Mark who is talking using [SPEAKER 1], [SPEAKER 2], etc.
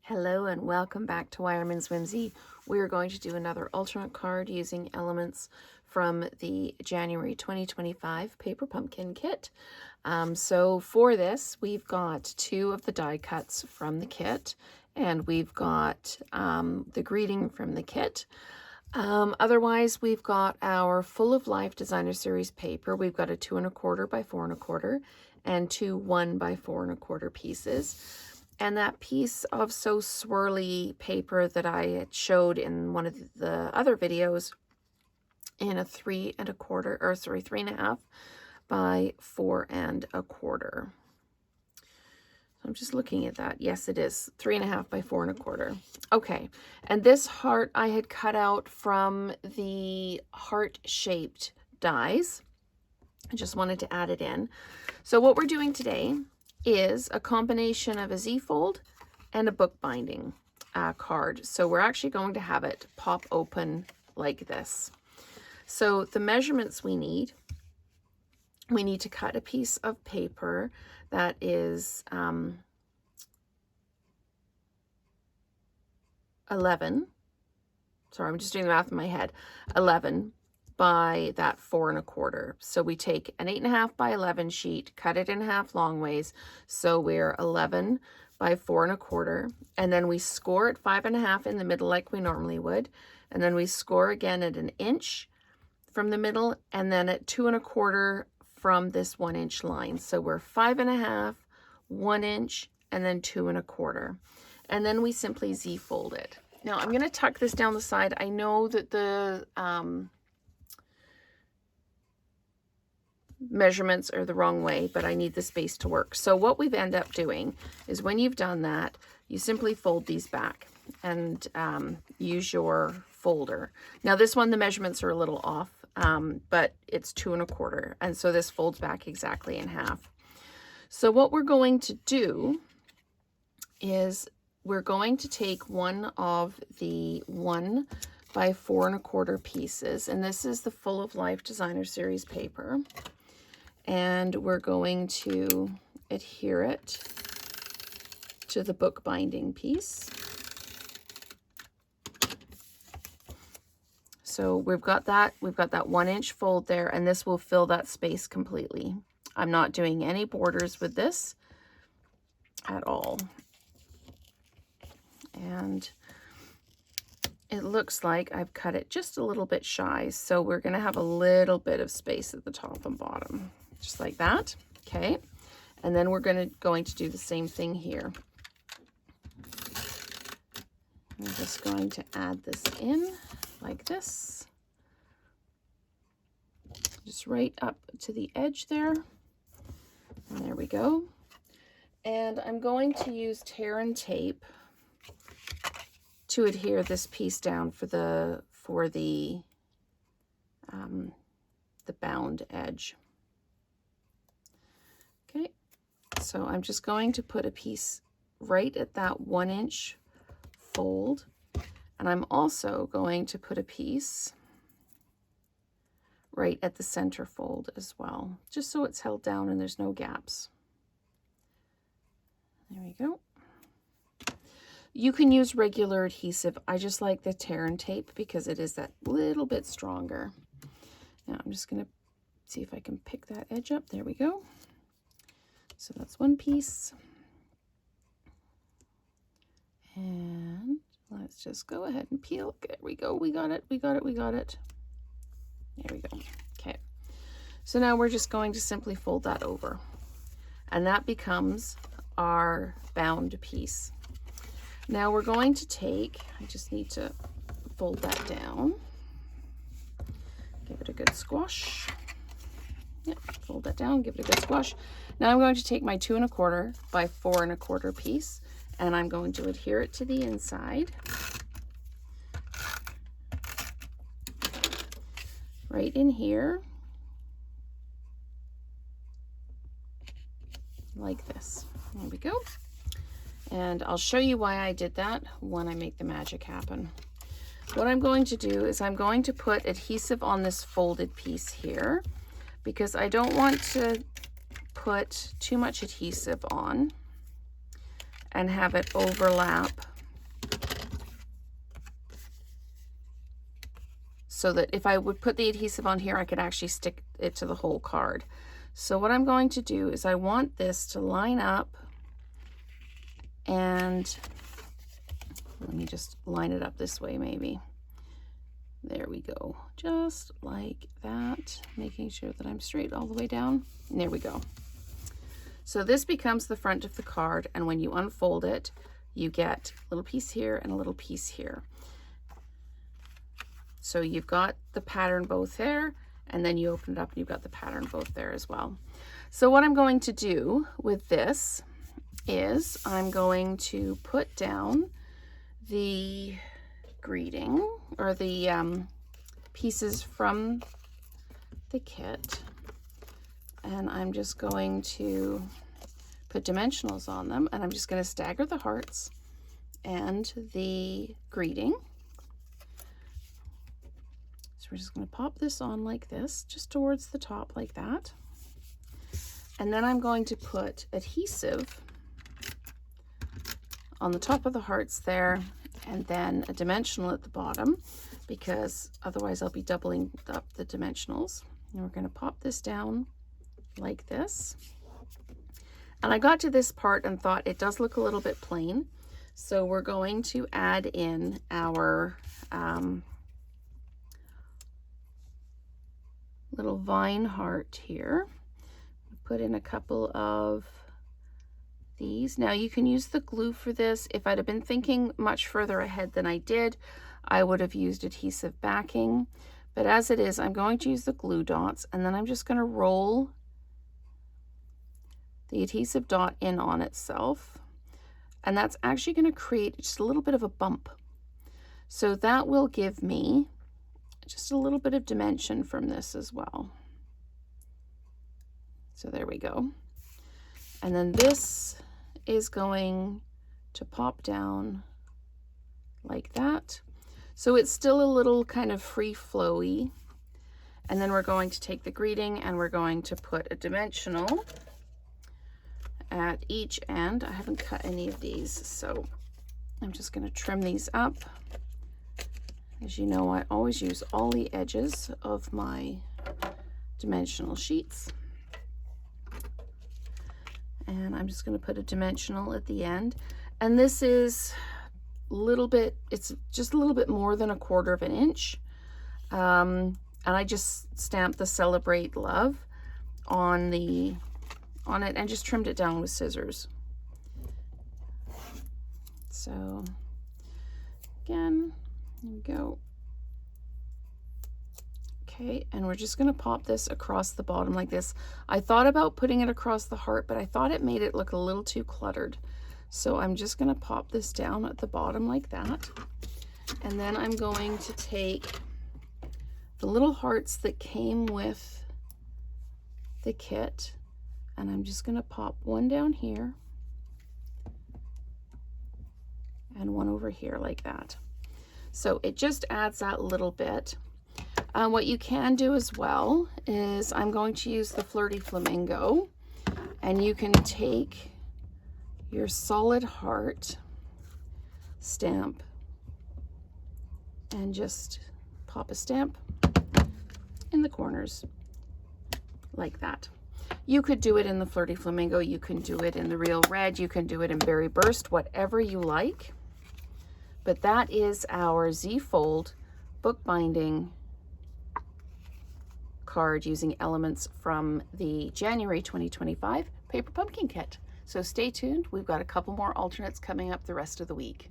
[SPEAKER 1] Hello and welcome back to Wireman's Whimsy. We are going to do another alternate card using elements from the January 2025 Paper Pumpkin Kit. So for this, we've got two of the die cuts from the kit, and we've got the greeting from the kit. Otherwise, we've got our Full of Life Designer Series paper. We've got a 2 1/4 by 4 1/4 and two 1 by 4 1/4 pieces. And that piece of so swirly paper that I had showed in one of the other videos in a 3 1/4, or sorry, 3 1/2 by 4 1/4. So I'm just looking at that. Yes, it is 3 1/2 by 4 1/4. Okay, and this heart I had cut out from the heart-shaped dies. I just wanted to add it in. So what we're doing today is a combination of a Z-fold and a bookbinding card. So we're actually going to have it pop open like this. So the measurements we need to cut a piece of paper that is 11. Sorry, I'm just doing the math in my head. 11 by that 4 1/4. So we take an 8 1/2 by 11 sheet, cut it in half long ways. So we're 11 by 4 1/4. And then we score at 5 1/2 in the middle like we normally would. And then we score again at 1 inch from the middle, and then at 2 1/4 from this 1 inch line. So we're 5 1/2, 1 inch, and then 2 1/4. And then we simply Z-fold it. Now I'm going to tuck this down the side. I know that the measurements are the wrong way, but I need the space to work. So what we've ended up doing is when you've done that, you simply fold these back and use your folder. Now this one, the measurements are a little off, but it's 2 1/4. And so this folds back exactly in half. So what we're going to do is we're going to take one of the 1 by 4 1/4 pieces, and this is the Full of Life Designer Series paper. And we're going to adhere it to the bookbinding piece. So we've got that 1 inch fold there, and this will fill that space completely. I'm not doing any borders with this at all. And it looks like I've cut it just a little bit shy, so we're going to have a little bit of space at the top and bottom, just like that. Okay, and then we're going to do the same thing here. I'm just going to add this in like this, just right up to the edge there, and there we go. And I'm going to use tear and tape to adhere this piece down for the bound edge. Okay, so I'm just going to put a piece right at that 1 inch fold, and I'm also going to put a piece right at the center fold as well, just so it's held down and there's no gaps. There we go. You can use regular adhesive. I just like the tear and tape because it is that little bit stronger. Now I'm just going to see if I can pick that edge up. There we go. So that's one piece. And let's just go ahead and peel. There we go. We got it. We got it. We got it. There we go. Okay. So now we're just going to simply fold that over. And that becomes our bound piece. Now we're going to take, I just need to fold that down, give it a good squash. Yep, fold that down, give it a good squash. Now I'm going to take my 2 1/4 by 4 1/4 piece, and I'm going to adhere it to the inside. Right in here, like this. There we go. And I'll show you why I did that when I make the magic happen. What I'm going to do is I'm going to put adhesive on this folded piece here, because I don't want to put too much adhesive on and have it overlap so that if I would put the adhesive on here, I could actually stick it to the whole card. So what I'm going to do is I want this to line up, and let me just line it up this way maybe. There we go, just like that, making sure that I'm straight all the way down. And there we go. So this becomes the front of the card, and when you unfold it, you get a little piece here and a little piece here. So you've got the pattern both there, and then you open it up and you've got the pattern both there as well. So what I'm going to do with this is I'm going to put down the greeting, or the pieces from the kit, and I'm just going to put dimensionals on them, and I'm just going to stagger the hearts and the greeting. So we're just going to pop this on like this, just towards the top like that. And then I'm going to put adhesive on the top of the hearts there, and then a dimensional at the bottom, because otherwise I'll be doubling up the dimensionals. And we're going to pop this down like this. And I got to this part and thought it does look a little bit plain, so we're going to add in our little vine heart here. Put in a couple of these. Now you can use the glue for this. If I'd have been thinking much further ahead than I did, I would have used adhesive backing, but as it is, I'm going to use the glue dots, and then I'm just going to roll the adhesive dot in on itself, and that's actually going to create just a little bit of a bump. So that will give me just a little bit of dimension from this as well. So there we go. And then this is going to pop down like that. So it's still a little kind of free flowy. And then we're going to take the greeting and we're going to put a dimensional at each end. I haven't cut any of these, so I'm just going to trim these up. As you know, I always use all the edges of my dimensional sheets. And I'm just going to put a dimensional at the end. And this is a little bit, it's just a little bit more than 1/4 of an inch. And I just stamped the Celebrate Love on it and just trimmed it down with scissors. So again, there we go. Okay, and we're just going to pop this across the bottom like this. I thought about putting it across the heart, but I thought it made it look a little too cluttered. So I'm just going to pop this down at the bottom like that. And then I'm going to take the little hearts that came with the kit, and I'm just going to pop one down here and one over here like that. So it just adds that little bit. What you can do as well is I'm going to use the Flirty Flamingo, and you can take your solid heart stamp and just pop a stamp in the corners like that. You could do it in the Flirty Flamingo, you can do it in the Real Red, you can do it in Berry Burst, whatever you like. But that is our Z-Fold bookbinding card using elements from the January 2025 Paper Pumpkin Kit. So stay tuned, we've got a couple more alternates coming up the rest of the week.